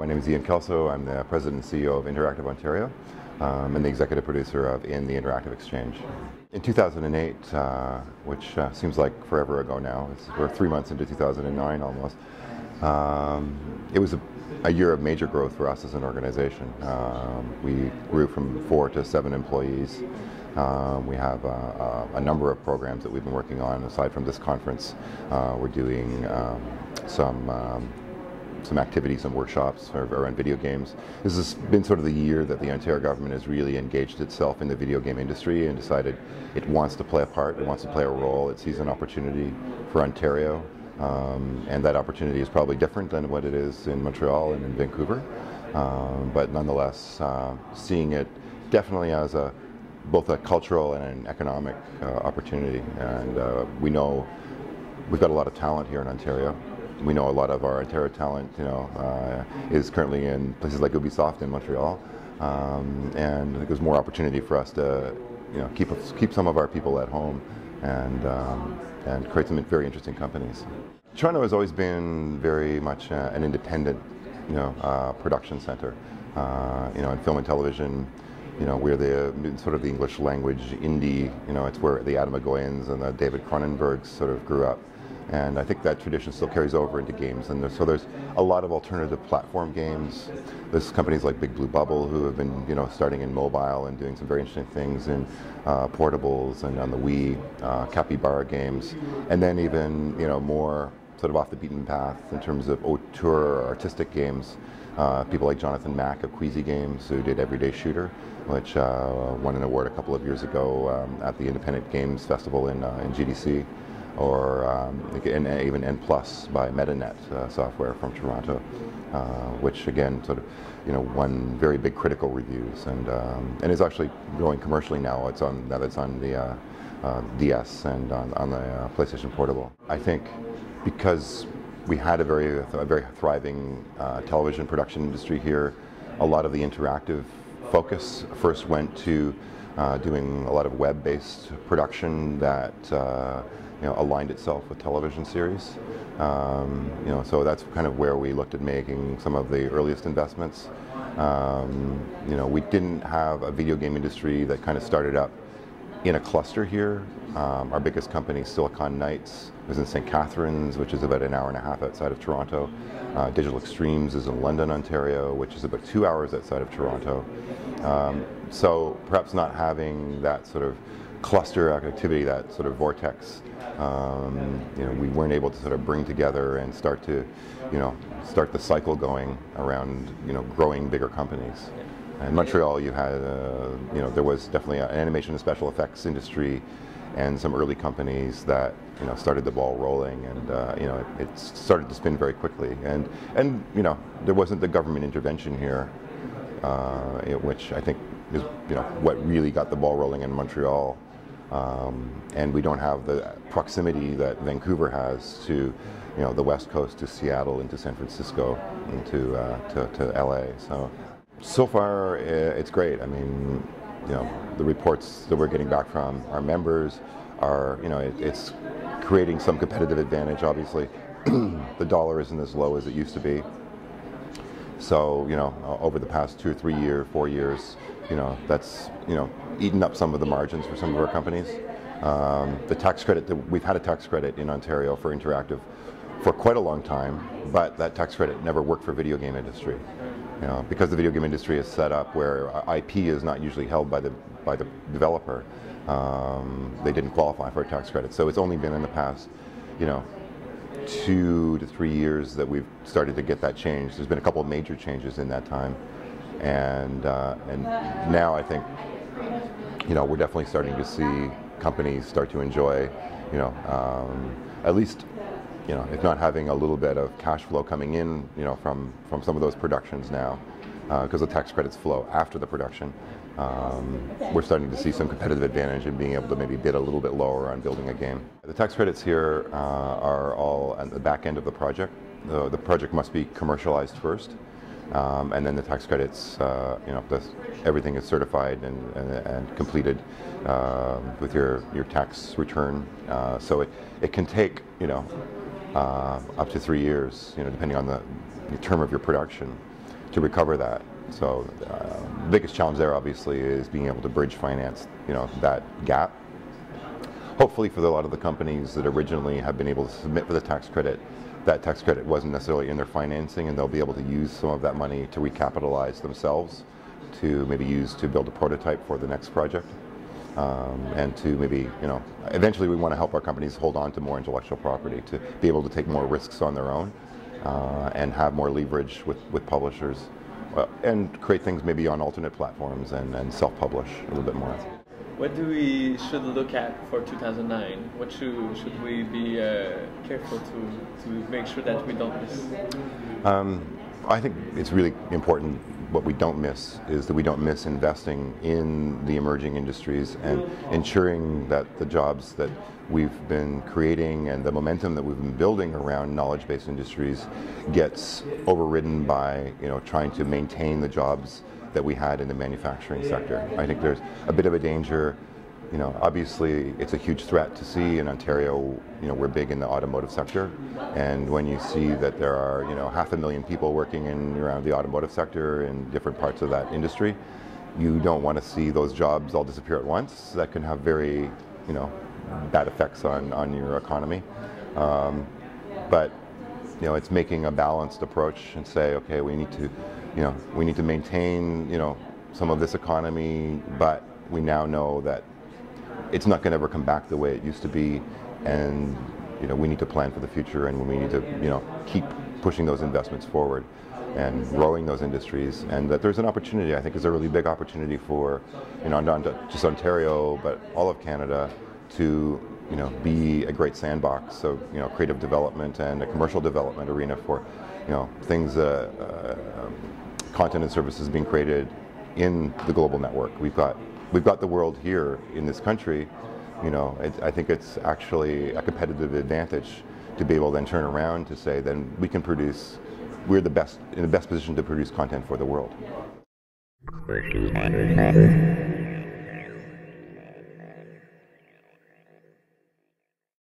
My name is Kelso. I'm the President and CEO of Interactive Ontario and the Executive Producer of In the Interactive Exchange. In 2008, which seems like forever ago now, we're 3 months into 2009 almost, it was a year of major growth for us as an organization. We grew from 4 to 7 employees. We have a number of programs that we've been working on aside from this conference. We're doing some activities and workshops around video games. This has been sort of the year that the Ontario government has really engaged itself in the video game industry and decided it wants to play a part, it wants to play a role, it sees an opportunity for Ontario, and that opportunity is probably different than what it is in Montreal and in Vancouver, but nonetheless seeing it definitely as both a cultural and an economic opportunity. And we know we've got a lot of talent here in Ontario. We know a lot of our Ontario talent, is currently in places like Ubisoft in Montreal, and I think there's more opportunity for us to, keep some of our people at home and create some very interesting companies. Toronto has always been very much an independent, production center. In film and television, we're the sort of the English language indie. It's where the Adam McGoyans and the David Cronenbergs sort of grew up. And I think that tradition still carries over into games, and so there's a lot of alternative platform games. There's companies like Big Blue Bubble who have been, starting in mobile and doing some very interesting things in portables and on the Wii, Capybara games, and then even more sort of off the beaten path in terms of auteur or artistic games. People like Jonathan Mack of Queasy Games, who did Everyday Shooter, which won an award a couple of years ago at the Independent Games Festival in GDC. Or even N+ by MetaNet software from Toronto, which again sort of won very big critical reviews and is actually growing commercially now. It's on the DS and on the PlayStation Portable. I think because we had a very thriving television production industry here, a lot of the interactive focus first went to doing a lot of web-based production that aligned itself with television series. So that's kind of where we looked at making some of the earliest investments. We didn't have a video game industry that kind of started up in a cluster here. Our biggest company, Silicon Knights, is in St. Catharines, which is about an hour and a half outside of Toronto. Digital Extremes is in London, Ontario, which is about 2 hours outside of Toronto. So perhaps not having that sort of cluster activity, that sort of vortex, we weren't able to sort of bring together and start the cycle going around, growing bigger companies. In Montreal, you had, there was definitely an animation and special effects industry and some early companies that, started the ball rolling, and, it started to spin very quickly. And there wasn't the government intervention here, which I think is, what really got the ball rolling in Montreal. And we don't have the proximity that Vancouver has to, the West Coast, to Seattle, and to San Francisco, and to LA. So far, it's great. I mean, the reports that we're getting back from our members are, it's creating some competitive advantage. Obviously, the dollar isn't as low as it used to be. So, over the past 2 or 3 years, 4 years, that's, eaten up some of the margins for some of our companies. The tax credit, we've had a tax credit in Ontario for interactive for quite a long time, but that tax credit never worked for video game industry. Because the video game industry is set up where IP is not usually held by the developer, they didn't qualify for a tax credit. So it's only been in the past, 2 to 3 years that we've started to get that change. There's been a couple of major changes in that time, and now I think, we're definitely starting to see companies start to enjoy, at least, if not having a little bit of cash flow coming in, from some of those productions now, because the tax credits flow after the production. We're starting to see some competitive advantage in being able to maybe bid a little bit lower on building a game. The tax credits here are all at the back end of the project. The project must be commercialized first, and then the tax credits, everything is certified and completed with your tax return. So it can take, up to 3 years, depending on the term of your production. to recover that. So the biggest challenge there obviously is being able to bridge finance, that gap. Hopefully for a lot of the companies that originally have been able to submit for the tax credit, that tax credit wasn't necessarily in their financing, and they'll be able to use some of that money to recapitalize themselves, to maybe use to build a prototype for the next project. And to maybe, eventually we want to help our companies hold on to more intellectual property, to be able to take more risks on their own and have more leverage with publishers, and create things maybe on alternate platforms and self-publish a little bit more. What do we should look at for 2009? What should we be careful to make sure that we don't miss? I think it's really important. What we don't miss is that we don't miss investing in the emerging industries and ensuring that the jobs that we've been creating and the momentum that we've been building around knowledge-based industries gets overridden by trying to maintain the jobs that we had in the manufacturing sector. I think there's a bit of a danger. Obviously it's a huge threat to see in Ontario. We're big in the automotive sector, and when you see that there are 500,000 people working around the automotive sector in different parts of that industry, you don't want to see those jobs all disappear at once. That can have very bad effects on your economy. But it's making a balanced approach and say, okay, we need to maintain some of this economy, but we now know that it's not going to ever come back the way it used to be, and we need to plan for the future, and we need to keep pushing those investments forward and growing those industries. And that there's an opportunity, I think, is a really big opportunity for not just Ontario but all of Canada to be a great sandbox. So creative development and a commercial development arena for things, content and services being created in the global network. We've got the world here in this country. I think it's actually a competitive advantage to be able to then turn around to say, then we can produce, we're in the best position to produce content for the world.